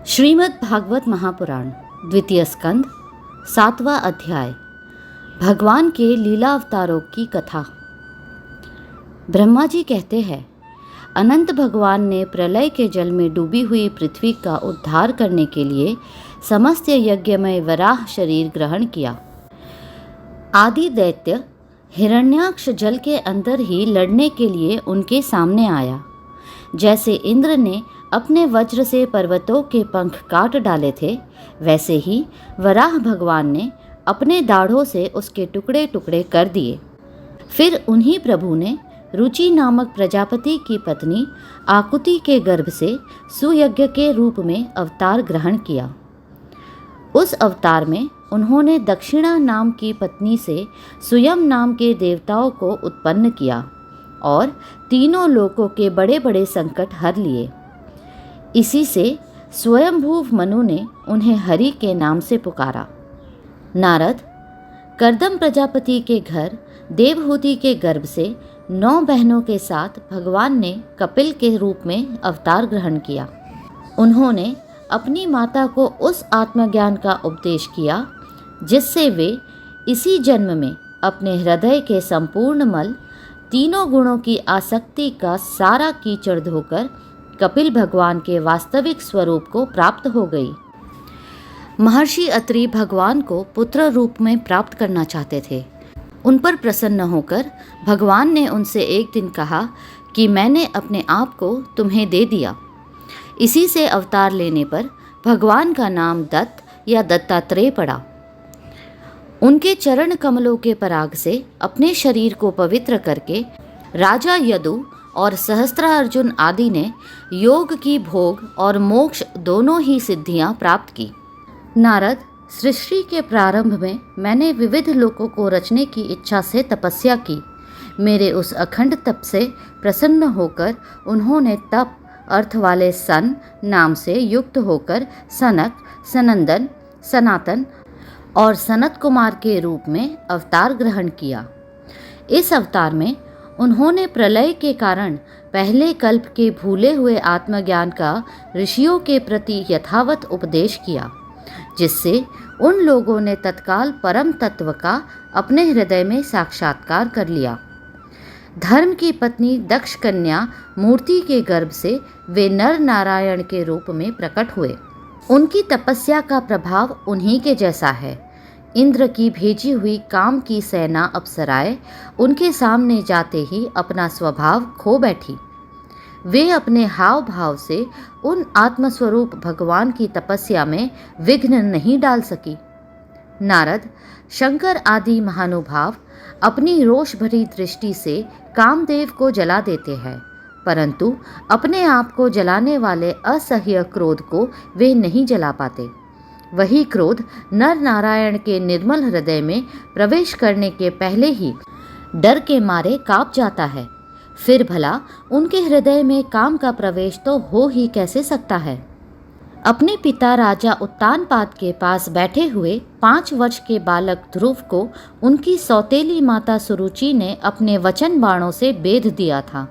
श्रीमद् भागवत महापुराण द्वितीय स्कंद 7वां अध्याय। भगवान के लीला अवतारों की कथा। ब्रह्मा जी कहते हैं, अनंत भगवान ने प्रलय के जल में डूबी हुई पृथ्वी का उद्धार करने के लिए समस्त यज्ञमय वराह शरीर ग्रहण किया। आदि दैत्य हिरण्याक्ष जल के अंदर ही लड़ने के लिए उनके सामने आया। जैसे इंद्र ने अपने वज्र से पर्वतों के पंख काट डाले थे, वैसे ही वराह भगवान ने अपने दाढ़ों से उसके टुकड़े टुकड़े कर दिए। फिर उन्हीं प्रभु ने रुचि नामक प्रजापति की पत्नी आकुति के गर्भ से सुयज्ञ के रूप में अवतार ग्रहण किया। उस अवतार में उन्होंने दक्षिणा नाम की पत्नी से सुयम नाम के देवताओं को उत्पन्न किया और तीनों लोकों के बड़े बड़े संकट हर लिए। इसी से स्वयंभूव मनु ने उन्हें हरि के नाम से पुकारा। नारद कर्दम प्रजापति के घर देवहूति के गर्भ से 9 बहनों के साथ भगवान ने कपिल के रूप में अवतार ग्रहण किया। उन्होंने अपनी माता को उस आत्मज्ञान का उपदेश किया जिससे वे इसी जन्म में अपने हृदय के संपूर्ण मल, तीनों गुणों की आसक्ति का सारा कीचड़ धोकर कपिल भगवान के वास्तविक स्वरूप को प्राप्त हो गई। महर्षि अत्रि भगवान को पुत्र रूप में प्राप्त करना चाहते थे। उन पर प्रसन्न होकर भगवान ने उनसे एक दिन कहा कि मैंने अपने आप को तुम्हें दे दिया। इसी से अवतार लेने पर भगवान का नाम दत्त या दत्तात्रेय पड़ा। उनके चरण कमलों के पराग से अपने शरीर को पवित्र करके राजा यदु और सहस्त्रार्जुन आदि ने योग की भोग और मोक्ष दोनों ही सिद्धियां प्राप्त की। नारद, सृष्टि के प्रारंभ में मैंने विविध लोकों को रचने की इच्छा से तपस्या की। मेरे उस अखंड तप से प्रसन्न होकर उन्होंने तप अर्थ वाले सन नाम से युक्त होकर सनक, सनंदन, सनातन और सनत कुमार के रूप में अवतार ग्रहण किया। इस अवतार में उन्होंने प्रलय के कारण पहले कल्प के भूले हुए आत्मज्ञान का ऋषियों के प्रति यथावत उपदेश किया, जिससे उन लोगों ने तत्काल परम तत्व का अपने हृदय में साक्षात्कार कर लिया। धर्म की पत्नी दक्ष कन्या मूर्ति के गर्भ से वे नर नारायण के रूप में प्रकट हुए। उनकी तपस्या का प्रभाव उन्हीं के जैसा है। इंद्र की भेजी हुई काम की सेना अप्सराएं उनके सामने जाते ही अपना स्वभाव खो बैठी। वे अपने हाव भाव से उन आत्मस्वरूप भगवान की तपस्या में विघ्न नहीं डाल सकी। नारद, शंकर आदि महानुभाव अपनी रोष भरी दृष्टि से कामदेव को जला देते हैं, परंतु अपने आप को जलाने वाले असह्य क्रोध को वे नहीं जला पाते। वही क्रोध नर नारायण के निर्मल हृदय में प्रवेश करने के पहले ही डर के मारे कांप जाता है। फिर भला उनके हृदय में काम का प्रवेश तो हो ही कैसे सकता है। अपने पिता राजा उत्तानपाद के पास बैठे हुए 5 वर्ष के बालक ध्रुव को उनकी सौतेली माता सुरुचि ने अपने वचन बाणों से बेध दिया था।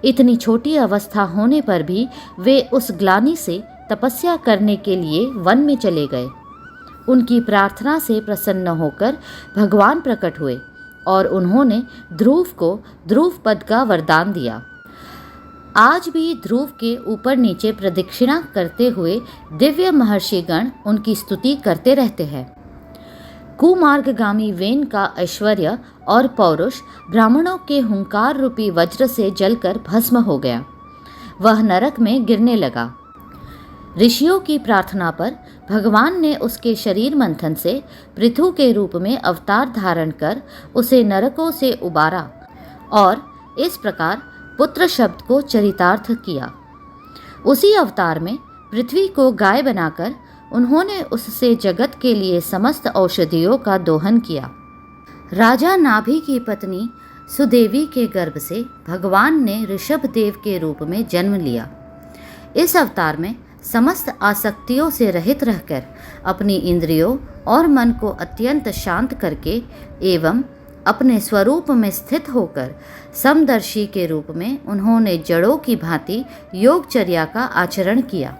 इतनी छोटी अवस्था होने पर भी वे उस ग्लानि से तपस्या करने के लिए वन में चले गए। उनकी प्रार्थना से प्रसन्न होकर भगवान प्रकट हुए और उन्होंने ध्रुव को ध्रुव पद का वरदान दिया। आज भी ध्रुव के ऊपर नीचे प्रदक्षिणा करते हुए दिव्य महर्षिगण उनकी स्तुति करते रहते हैं। कुमार्गगामी वेन का ऐश्वर्य और पौरुष ब्राह्मणों के हुंकार रूपी वज्र से जलकर भस्म हो गया। वह नरक में गिरने लगा। ऋषियों की प्रार्थना पर भगवान ने उसके शरीर मंथन से पृथु के रूप में अवतार धारण कर उसे नरकों से उबारा और इस प्रकार पुत्र शब्द को चरितार्थ किया। उसी अवतार में पृथ्वी को गाय बनाकर उन्होंने उससे जगत के लिए समस्त औषधियों का दोहन किया। राजा नाभि की पत्नी सुदेवी के गर्भ से भगवान ने ऋषभ देव के रूप में जन्म लिया। इस अवतार में समस्त आसक्तियों से रहित रहकर अपनी इंद्रियों और मन को अत्यंत शांत करके एवं अपने स्वरूप में स्थित होकर समदर्शी के रूप में उन्होंने जड़ों की भांति योगचर्या का आचरण किया।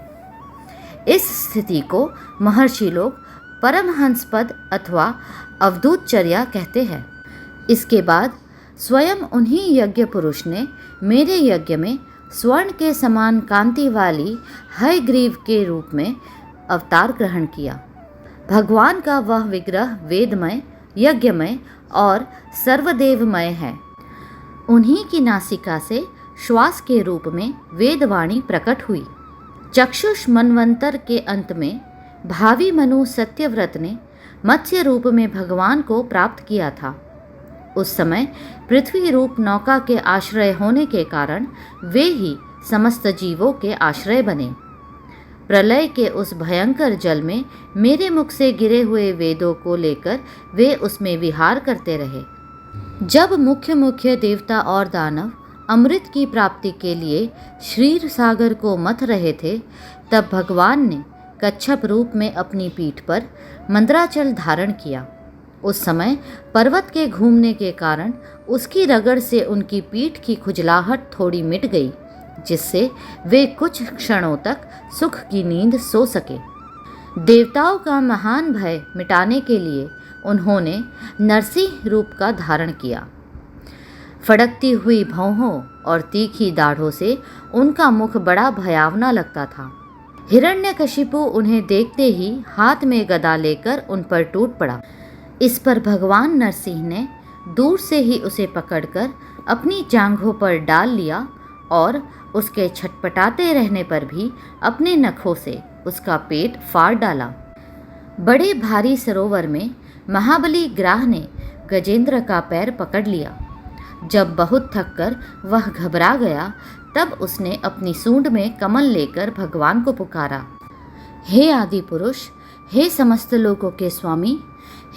इस स्थिति को महर्षि लोग परमहंस पद अथवा अवधूतचर्या कहते हैं। इसके बाद स्वयं उन्हीं यज्ञ पुरुष ने मेरे यज्ञ में स्वर्ण के समान कांति वाली हयग्रीव के रूप में अवतार ग्रहण किया। भगवान का वह विग्रह वेदमय, यज्ञमय और सर्वदेवमय है। उन्हीं की नासिका से श्वास के रूप में वेदवाणी प्रकट हुई। चक्षुष मनवंतर के अंत में भावी मनु सत्यव्रत ने मत्स्य रूप में भगवान को प्राप्त किया था। उस समय पृथ्वी रूप नौका के आश्रय होने के कारण वे ही समस्त जीवों के आश्रय बने। प्रलय के उस भयंकर जल में मेरे मुख से गिरे हुए वेदों को लेकर वे उसमें विहार करते रहे। जब मुख्य मुख्य देवता और दानव अमृत की प्राप्ति के लिए क्षीर सागर को मथ रहे थे, तब भगवान ने कच्छप रूप में अपनी पीठ पर मंद्राचल धारण किया। उस समय पर्वत के घूमने के कारण उसकी रगड़ से उनकी पीठ की खुजलाहट थोड़ी मिट गई, जिससे वे कुछ क्षणों तक सुख की नींद सो सके। देवताओं का महान भय मिटाने के लिए उन्होंने नरसिंह रूप का धारण किया। फड़कती हुई भौहों और तीखी दाढ़ों से उनका मुख बड़ा भयावना लगता था। हिरण्यकशिपु उन्हें देखते ही हाथ में गदा लेकर उन पर टूट पड़ा। इस पर भगवान नरसिंह ने दूर से ही उसे पकड़कर अपनी जांघों पर डाल लिया और उसके छटपटाते रहने पर भी अपने नखों से उसका पेट फाड़ डाला। बड़े भारी सरोवर में महाबली ग्राह ने गजेंद्र का पैर पकड़ लिया। जब बहुत थककर वह घबरा गया, तब उसने अपनी सूंड में कमल लेकर भगवान को पुकारा। हे आदि पुरुष, हे समस्त लोकों के स्वामी,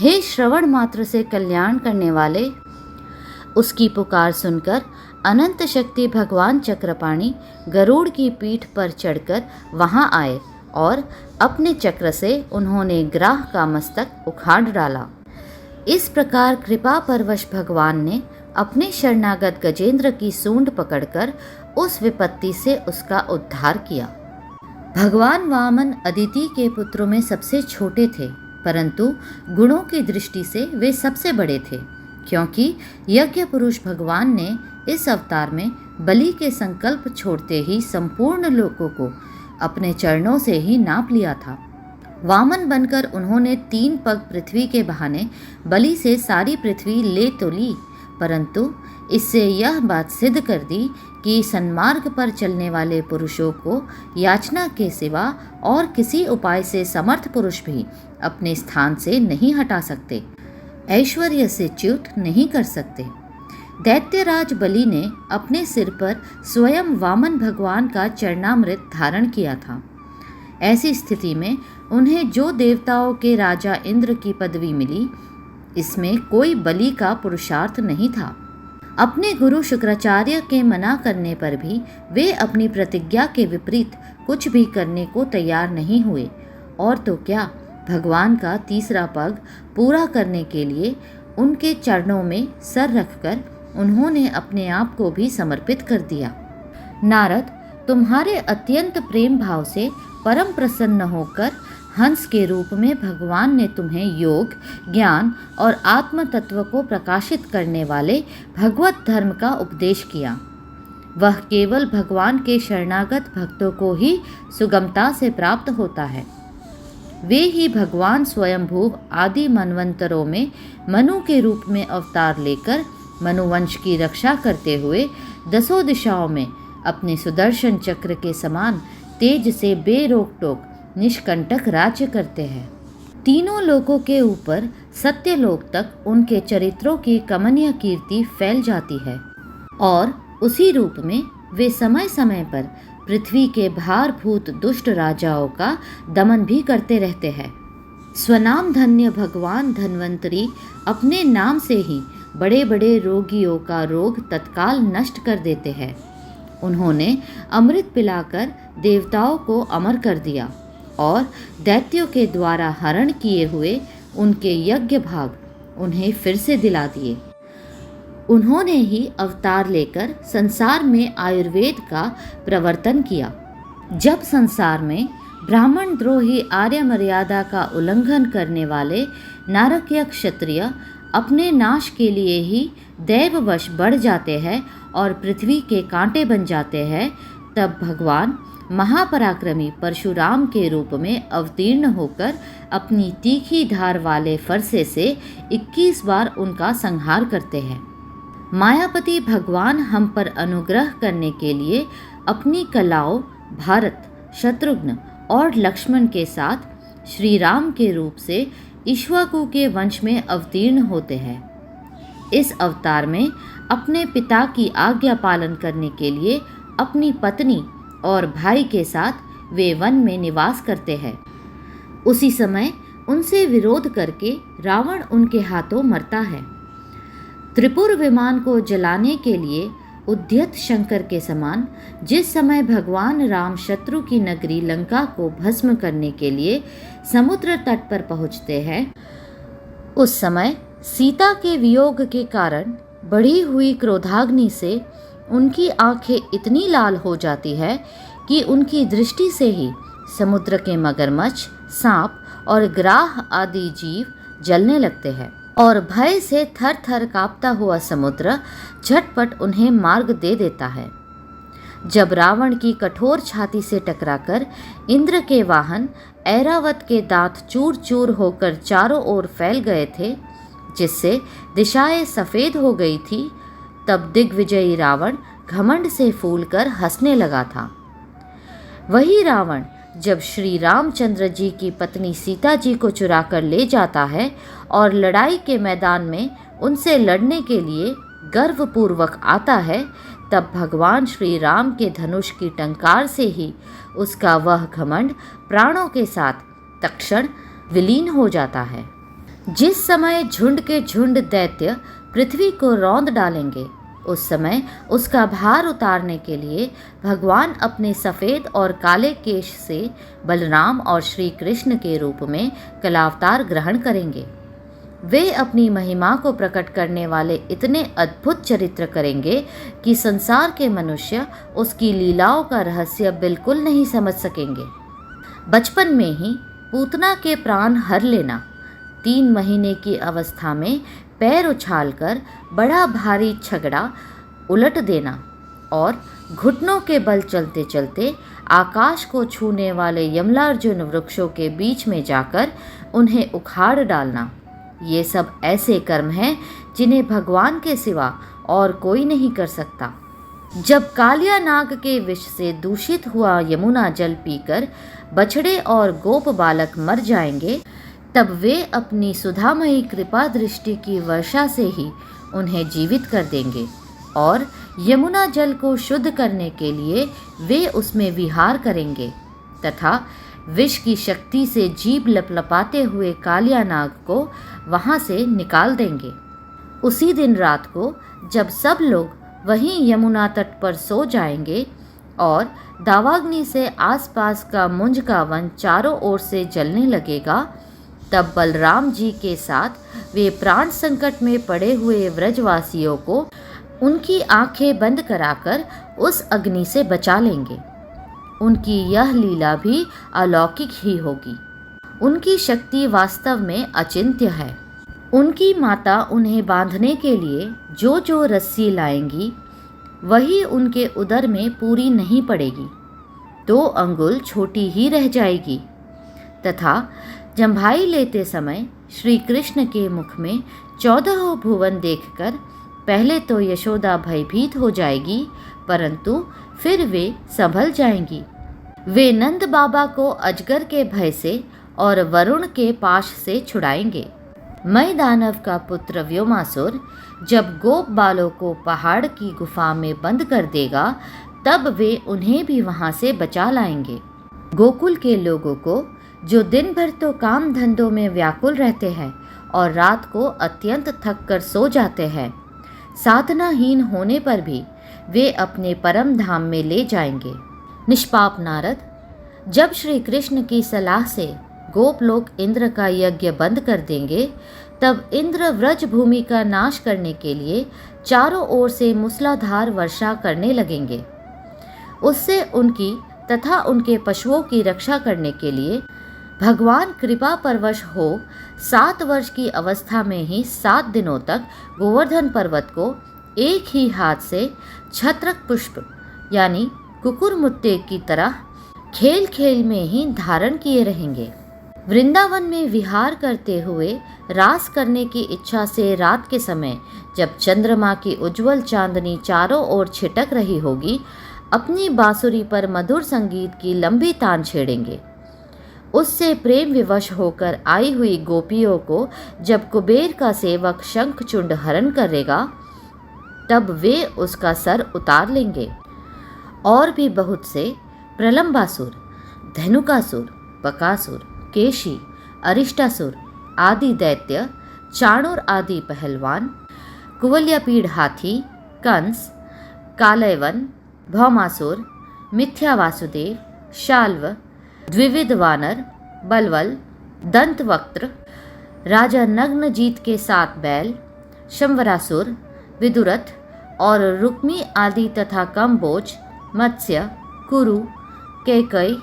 हे श्रवण मात्र से कल्याण करने वाले। उसकी पुकार सुनकर अनंत शक्ति भगवान चक्रपाणि गरुड़ की पीठ पर चढ़कर वहां आए और अपने चक्र से उन्होंने ग्राह का मस्तक उखाड़ डाला। इस प्रकार कृपा परवश भगवान ने अपने शरणागत गजेंद्र की सूंड पकड़कर उस विपत्ति से उसका उद्धार किया। भगवान वामन अदिति के पुत्रों में सबसे छोटे थे, परंतु गुणों की दृष्टि से वे सबसे बड़े थे, क्योंकि यज्ञ पुरुष भगवान ने इस अवतार में बलि के संकल्प छोड़ते ही संपूर्ण लोकों को अपने चरणों से ही नाप लिया था। वामन बनकर उन्होंने 3 पग पृथ्वी के बहाने बलि से सारी पृथ्वी ले तो ली, परंतु इससे यह बात सिद्ध कर दी कि सन्मार्ग पर चलने वाले पुरुषों को याचना के सिवा और किसी उपाय से समर्थ पुरुष भी अपने स्थान से नहीं हटा सकते, ऐश्वर्य से च्युत नहीं कर सकते। दैत्यराज बलि ने अपने सिर पर स्वयं वामन भगवान का चरणामृत धारण किया था। ऐसी स्थिति में उन्हें जो देवताओं के राजा इंद्र की पदवी मिली, इसमें कोई बलि का पुरुषार्थ नहीं था। अपने गुरु शुक्राचार्य के मना करने पर भी वे अपनी प्रतिज्ञा के विपरीत कुछ भी करने को तैयार नहीं हुए, और तो क्या, भगवान का तीसरा पग पूरा करने के लिए उनके चरणों में सर रखकर उन्होंने अपने आप को भी समर्पित कर दिया। नारद, तुम्हारे अत्यंत प्रेम भाव से परम प्रसन्न होकर हंस के रूप में भगवान ने तुम्हें योग, ज्ञान और आत्म तत्व को प्रकाशित करने वाले भगवत धर्म का उपदेश किया। वह केवल भगवान के शरणागत भक्तों को ही सुगमता से प्राप्त होता है। वे ही भगवान स्वयंभू आदि मनवंतरों में मनु के रूप में अवतार लेकर मनुवंश की रक्षा करते हुए 10 दिशाओं में अपने सुदर्शन चक्र के समान तेज से बेरोक टोक निष्कंटक राज्य करते हैं। तीनों लोकों के ऊपर सत्यलोक तक उनके चरित्रों की कमनीय कीर्ति फैल जाती है, और उसी रूप में वे समय समय पर पृथ्वी के भारभूत दुष्ट राजाओं का दमन भी करते रहते हैं। स्वनाम धन्य भगवान धन्वंतरी अपने नाम से ही बड़े बड़े रोगियों का रोग तत्काल नष्ट कर देते हैं। उन्होंने अमृत पिलाकर देवताओं को अमर कर दिया और दैत्यों के द्वारा हरण किए हुए उनके यज्ञ भाग उन्हें फिर से दिला दिए। उन्होंने ही अवतार लेकर संसार में आयुर्वेद का प्रवर्तन किया। जब संसार में ब्राह्मण द्रोही आर्य मर्यादा का उल्लंघन करने वाले नारकीय क्षत्रिय अपने नाश के लिए ही दैववश बढ़ जाते हैं और पृथ्वी के कांटे बन जाते हैं, तब भगवान महापराक्रमी परशुराम के रूप में अवतीर्ण होकर अपनी तीखी धार वाले फरसे से 21 बार उनका संहार करते हैं। मायापति भगवान हम पर अनुग्रह करने के लिए अपनी कलाओं भारत, शत्रुघ्न और लक्ष्मण के साथ श्री राम के रूप से इक्ष्वाकु के वंश में अवतीर्ण होते हैं। इस अवतार में अपने पिता की आज्ञा पालन करने के लिए अपनी पत्नी और भाई के साथ वे वन में निवास करते हैं। उसी समय उनसे विरोध करके रावण उनके हाथों मरता है। त्रिपुर विमान को जलाने के लिए उद्यत शंकर के समान जिस समय भगवान राम शत्रु की नगरी लंका को भस्म करने के लिए समुद्र तट पर पहुंचते हैं, उस समय सीता के वियोग के कारण बढ़ी हुई क्रोधाग्नि से उनकी आंखें इतनी लाल हो जाती है कि उनकी दृष्टि से ही समुद्र के मगरमच्छ, सांप और ग्राह आदि जीव जलने लगते हैं और भय से थर थर कांपता हुआ समुद्र झटपट उन्हें मार्ग दे देता है। जब रावण की कठोर छाती से टकराकर इंद्र के वाहन ऐरावत के दांत चूर चूर होकर चारों ओर फैल गए थे, जिससे दिशाएं सफ़ेद हो गई थी, तब दिग्विजयी रावण घमंड से फूलकर हंसने लगा था। वही रावण जब श्री रामचंद्र जी की पत्नी सीता जी को चुरा कर ले जाता है और लड़ाई के मैदान में उनसे लड़ने के लिए गर्वपूर्वक आता है, तब भगवान श्री राम के धनुष की टंकार से ही उसका वह घमंड प्राणों के साथ तत्क्षण विलीन हो जाता है। जिस समय झुंड के झुंड दैत्य पृथ्वी को रौंद डालेंगे, उस समय उसका भार उतारने के लिए भगवान अपने सफ़ेद और काले केश से बलराम और श्री कृष्ण के रूप में कलावतार ग्रहण करेंगे। वे अपनी महिमा को प्रकट करने वाले इतने अद्भुत चरित्र करेंगे कि संसार के मनुष्य उसकी लीलाओं का रहस्य बिल्कुल नहीं समझ सकेंगे। बचपन में ही पूतना के प्राण हर लेना, 3 महीने की अवस्था में पैर उछालकर बड़ा भारी छगड़ा उलट देना और घुटनों के बल चलते चलते आकाश को छूने वाले यमलार्जुन वृक्षों के बीच में जाकर उन्हें उखाड़ डालना, ये सब ऐसे कर्म हैं जिन्हें भगवान के सिवा और कोई नहीं कर सकता। जब कालिया नाग के विष से दूषित हुआ यमुना जल पीकर बछड़े और गोप बालक मर जाएंगे, तब वे अपनी सुधामयी कृपा दृष्टि की वर्षा से ही उन्हें जीवित कर देंगे और यमुना जल को शुद्ध करने के लिए वे उसमें विहार करेंगे तथा विष की शक्ति से जीभ लपलपाते हुए कालिया नाग को वहाँ से निकाल देंगे। उसी दिन रात को जब सब लोग वहीं यमुना तट पर सो जाएंगे और दावाग्नि से आसपास का मुंज का वन चारों ओर से जलने लगेगा, तब बलराम जी के साथ वे प्राण संकट में पड़े हुए व्रजवासियों को उनकी आंखें बंद कराकर उस अग्नि से बचा लेंगे। उनकी यह लीला भी अलौकिक ही होगी। उनकी शक्ति वास्तव में अचिंत्य है। उनकी माता उन्हें बांधने के लिए जो जो रस्सी लाएंगी, वही उनके उदर में पूरी नहीं पड़ेगी, 2 अंगुल छोटी ही रह जाएगी तथा जम्भाई लेते समय श्री कृष्ण के मुख में 14 भुवन देखकर पहले तो यशोदा भयभीत हो जाएगी, परंतु फिर वे संभल जाएंगी। वे नंद बाबा को अजगर के भय से और वरुण के पाश से छुड़ाएंगे। मय दानव का पुत्र व्योमासुर जब गोप बालों को पहाड़ की गुफा में बंद कर देगा, तब वे उन्हें भी वहां से बचा लाएंगे। गोकुल के लोगों को जो दिन भर तो काम धंधों में व्याकुल रहते हैं और रात को अत्यंत थक कर सो जाते हैं, साधनाहीन होने पर भी वे अपने परम धाम में ले जाएंगे। निष्पाप नारद, जब श्री कृष्ण की सलाह से गोप लोग इंद्र का यज्ञ बंद कर देंगे, तब इंद्र व्रज भूमि का नाश करने के लिए चारों ओर से मूसलाधार वर्षा करने लगेंगे। उससे उनकी तथा उनके पशुओं की रक्षा करने के लिए भगवान कृपा परवश हो 7 वर्ष की अवस्था में ही 7 दिनों तक गोवर्धन पर्वत को एक ही हाथ से छत्रक पुष्प यानी कुकुरमुत्ते की तरह खेल खेल में ही धारण किए रहेंगे। वृंदावन में विहार करते हुए रास करने की इच्छा से रात के समय जब चंद्रमा की उज्जवल चांदनी चारों ओर छिटक रही होगी, अपनी बांसुरी पर मधुर संगीत की लंबी तान छेड़ेंगे। उससे प्रेम विवश होकर आई हुई गोपियों को जब कुबेर का सेवक शंखचूंड हरण करेगा, तब वे उसका सर उतार लेंगे। और भी बहुत से प्रलंबासुर, धनुकासुर, बकासुर, केशी, अरिष्टासुर आदि दैत्य, चाणूर आदि पहलवान, कुवलयापीड़ हाथी, कंस, कालयवन, भौमासुर, मिथ्या वासुदेव, शाल्व, द्विविध वानर, बलवल, दंतवक्त्र, राजा नग्नजीत के 7 बैल, शंवरासुर, विदुरथ और रुक्मी आदि तथा कम्बोज, मत्स्य, कुरु, कैकई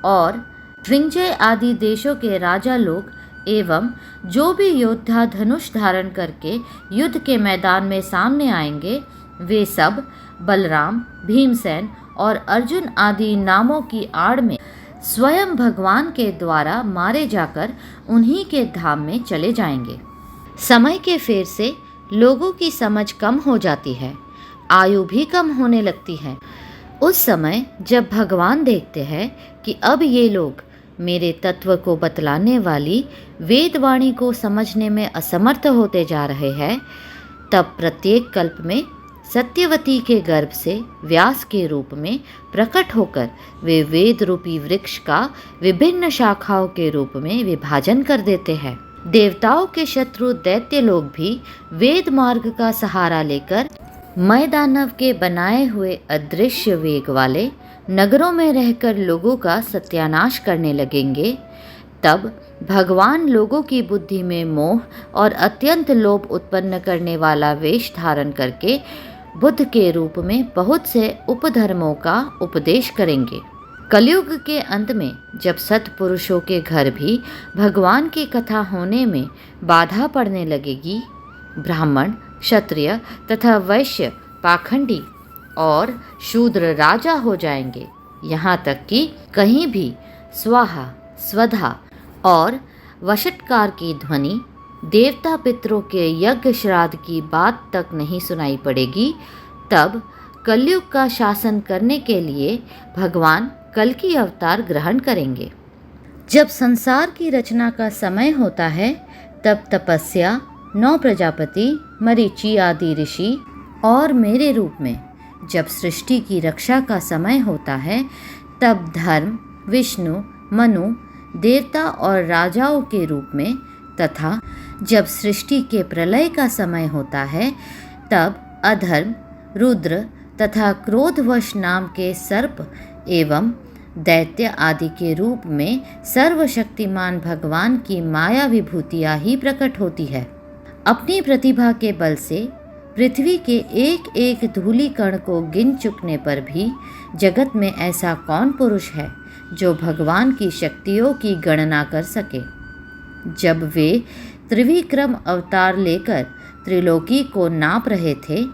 और श्रृंजय आदि देशों के राजा लोग एवं जो भी योद्धा धनुष धारण करके युद्ध के मैदान में सामने आएंगे, वे सब बलराम, भीमसेन और अर्जुन आदि नामों की आड़ में स्वयं भगवान के द्वारा मारे जाकर उन्हीं के धाम में चले जाएंगे। समय के फेर से लोगों की समझ कम हो जाती है, आयु भी कम होने लगती है। उस समय जब भगवान देखते हैं कि अब ये लोग मेरे तत्व को बतलाने वाली वेदवाणी को समझने में असमर्थ होते जा रहे हैं, तब प्रत्येक कल्प में सत्यवती के गर्भ से व्यास के रूप में प्रकट होकर वे वेद रूपी वृक्ष का विभिन्न शाखाओं के रूप में विभाजन कर देते हैं। देवताओं के शत्रु दैत्य लोग भी वेद मार्ग का सहारा लेकर मैदानव के बनाए हुए अदृश्य वेग वाले नगरों में रहकर लोगों का सत्यानाश करने लगेंगे। तब भगवान लोगों की बुद्धि में मोह और अत्यंत लोभ उत्पन्न करने वाला वेश धारण करके बुद्ध के रूप में बहुत से उपधर्मों का उपदेश करेंगे। कलयुग के अंत में जब सत्पुरुषों के घर भी भगवान की कथा होने में बाधा पड़ने लगेगी, ब्राह्मण, क्षत्रिय तथा वैश्य पाखंडी और शूद्र राजा हो जाएंगे। यहाँ तक कि कहीं भी स्वाहा, स्वधा और वषटकार की ध्वनि, देवता पितरों के यज्ञ श्राद्ध की बात तक नहीं सुनाई पड़ेगी। तब कलयुग का शासन करने के लिए भगवान कल की अवतार ग्रहण करेंगे। जब संसार की रचना का समय होता है, तब तपस्या, 9 प्रजापति, मरीचि आदि ऋषि और मेरे रूप में जब सृष्टि की रक्षा का समय होता है, तब धर्म, विष्णु, मनु, देवता और राजाओं के रूप में तथा जब सृष्टि के प्रलय का समय होता है, तब अधर्म, रुद्र तथा क्रोधवश नाम के सर्प एवं दैत्य आदि के रूप में सर्वशक्तिमान भगवान की माया विभूतियाँ ही प्रकट होती है। अपनी प्रतिभा के बल से पृथ्वी के एक एक धूलि कण को गिन चुकने पर भी जगत में ऐसा कौन पुरुष है जो भगवान की शक्तियों की गणना कर सके। जब वे त्रिविक्रम अवतार लेकर त्रिलोकी को नाप रहे थे,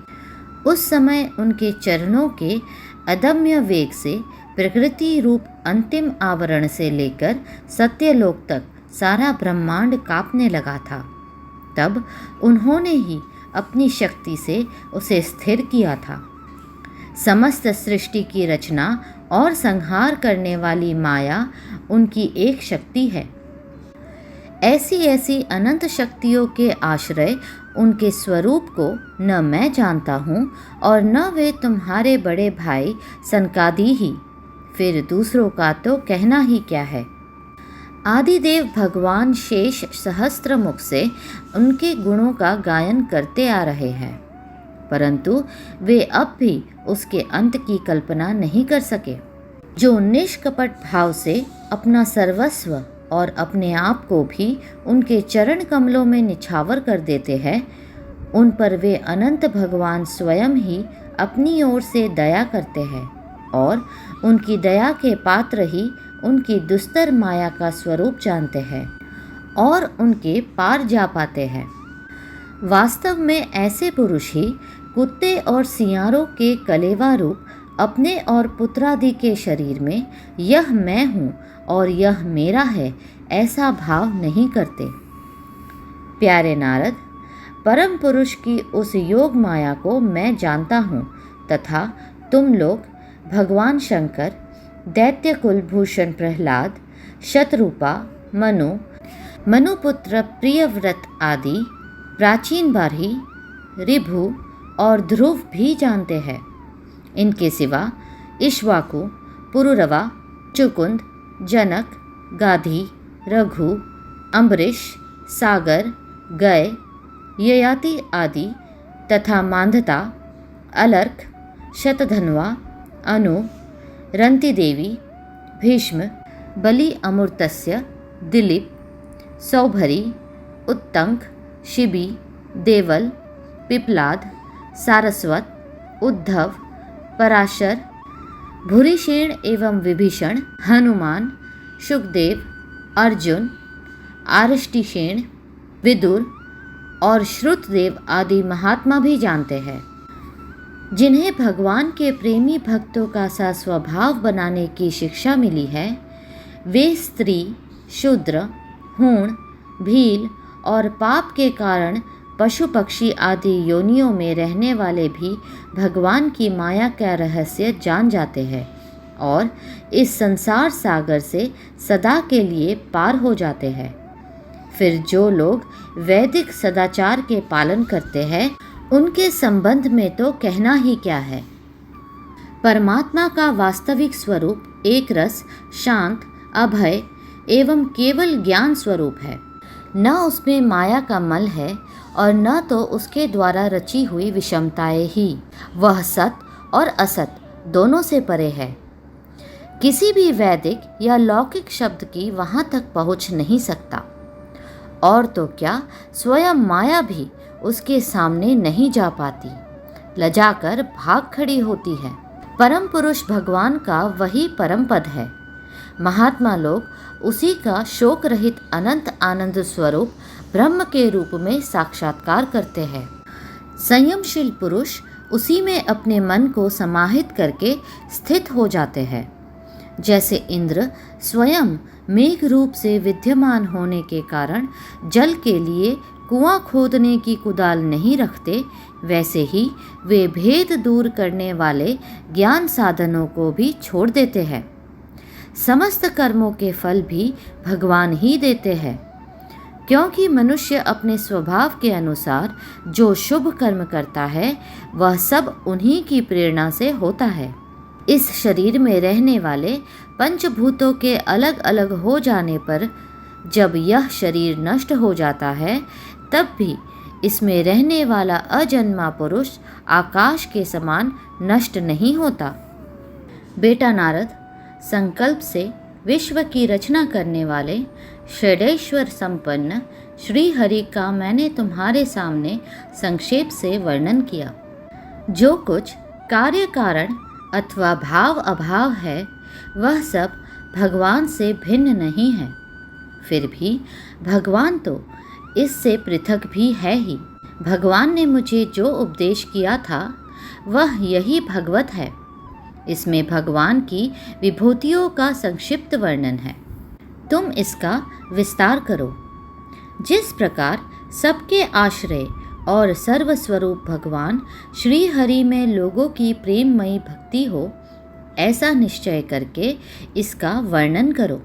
उस समय उनके चरणों के अदम्य वेग से प्रकृति रूप अंतिम आवरण से लेकर सत्यलोक तक सारा ब्रह्मांड कांपने लगा था। तब उन्होंने ही अपनी शक्ति से उसे स्थिर किया था। समस्त सृष्टि की रचना और संहार करने वाली माया उनकी एक शक्ति है। ऐसी ऐसी अनंत शक्तियों के आश्रय उनके स्वरूप को न मैं जानता हूँ और न वे तुम्हारे बड़े भाई सनकादि ही, फिर दूसरों का तो कहना ही क्या है। आदिदेव भगवान शेष सहस्त्र मुख से उनके गुणों का गायन करते आ रहे हैं, परंतु वे अब भी उसके अंत की कल्पना नहीं कर सके। जो निष्कपट भाव से अपना सर्वस्व और अपने आप को भी उनके चरण कमलों में निछावर कर देते हैं, उन पर वे अनंत भगवान स्वयं ही अपनी ओर से दया करते हैं और उनकी दया के पात्र ही उनकी दुस्तर माया का स्वरूप जानते हैं और उनके पार जा पाते हैं। वास्तव में ऐसे पुरुष ही कुत्ते और सियारों के कलेवा रूप अपने और पुत्रादि के शरीर में यह मैं हूँ और यह मेरा है ऐसा भाव नहीं करते। प्यारे नारद, परम पुरुष की उस योग माया को मैं जानता हूँ तथा तुम लोग भगवान शंकर, दैत्य कुलभूषण प्रहलाद, शतरूपा, मनुपुत्र प्रियव्रत आदि प्राचीन बारही, ऋभु और ध्रुव भी जानते हैं। इनके सिवा इक्ष्वाकु, पुरुरवा, चुकुंद, जनक, गाधी, रघु, अम्बरीश, सागर, गय, ययाति आदि तथा मांधता, अलर्क, शतधन्वा, अनु, रंती देवी, भीष्म, बलि अमृतस्य, दिलीप, सौभरी, उत्तंक, शिबी, देवल, पिपलाद, सारस्वत, उद्धव, पराशर, भूरिसेन एवं विभीषण, हनुमान, शुकदेव, अर्जुन, आरष्टिसेन, विदुर और श्रुतदेव आदि महात्मा भी जानते हैं। जिन्हें भगवान के प्रेमी भक्तों का सा स्वभाव बनाने की शिक्षा मिली है, वे स्त्री, शूद्र, हूण, भील और पाप के कारण पशु पक्षी आदि योनियों में रहने वाले भी भगवान की माया का रहस्य जान जाते हैं और इस संसार सागर से सदा के लिए पार हो जाते हैं। फिर जो लोग वैदिक सदाचार के पालन करते हैं, उनके संबंध में तो कहना ही क्या है। परमात्मा का वास्तविक स्वरूप एक रस, शांत, अभय एवं केवल ज्ञान स्वरूप है। न उसमें माया का मल है और न तो उसके द्वारा रची हुई विषमताएं ही। वह सत और असत दोनों से परे है। किसी भी वैदिक या लौकिक शब्द की वहाँ तक पहुँच नहीं सकता, और तो क्या स्वयं माया भी उसके सामने नहीं जा पाती, लजाकर भाग खड़ी होती है। परम पुरुष भगवान का वही परम पद है। महात्मा लोग उसी का शोक रहित अनंत आनंद स्वरूप ब्रह्म के रूप में साक्षात्कार करते हैं। संयमशील पुरुष उसी में अपने मन को समाहित करके स्थित हो जाते हैं। जैसे इंद्र स्वयं मेघ रूप से विद्यमान होने के कारण जल के लिए कुआं खोदने की कुदाल नहीं रखते, वैसे ही वे भेद दूर करने वाले ज्ञान साधनों को भी छोड़ देते हैं। समस्त कर्मों के फल भी भगवान ही देते हैं, क्योंकि मनुष्य अपने स्वभाव के अनुसार जो शुभ कर्म करता है वह सब उन्हीं की प्रेरणा से होता है। इस शरीर में रहने वाले पंचभूतों के अलग अलग हो जाने पर जब यह शरीर नष्ट हो जाता है, तब भी इसमें रहने वाला अजन्मा पुरुष आकाश के समान नष्ट नहीं होता। बेटा नारद, संकल्प से विश्व की रचना करने वाले षडैश्वर संपन्न श्री हरि का मैंने तुम्हारे सामने संक्षेप से वर्णन किया। जो कुछ कार्य कारण अथवा भाव अभाव है, वह सब भगवान से भिन्न नहीं है। फिर भी भगवान तो इससे पृथक भी है ही। भगवान ने मुझे जो उपदेश किया था वह यही भगवत है। इसमें भगवान की विभूतियों का संक्षिप्त वर्णन है। तुम इसका विस्तार करो। जिस प्रकार सबके आश्रय और सर्वस्वरूप भगवान श्री हरि में लोगों की प्रेममयी भक्ति हो, ऐसा निश्चय करके इसका वर्णन करो।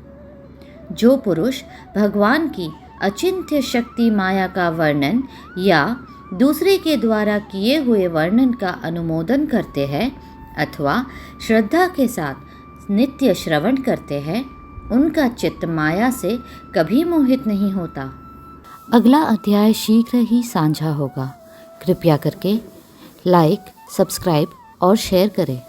जो पुरुष भगवान की अचिंत्य शक्ति माया का वर्णन या दूसरे के द्वारा किए हुए वर्णन का अनुमोदन करते हैं अथवा श्रद्धा के साथ नित्य श्रवण करते हैं, उनका चित्त माया से कभी मोहित नहीं होता। अगला अध्याय शीघ्र ही साझा होगा। कृपया करके लाइक, सब्सक्राइब और शेयर करें।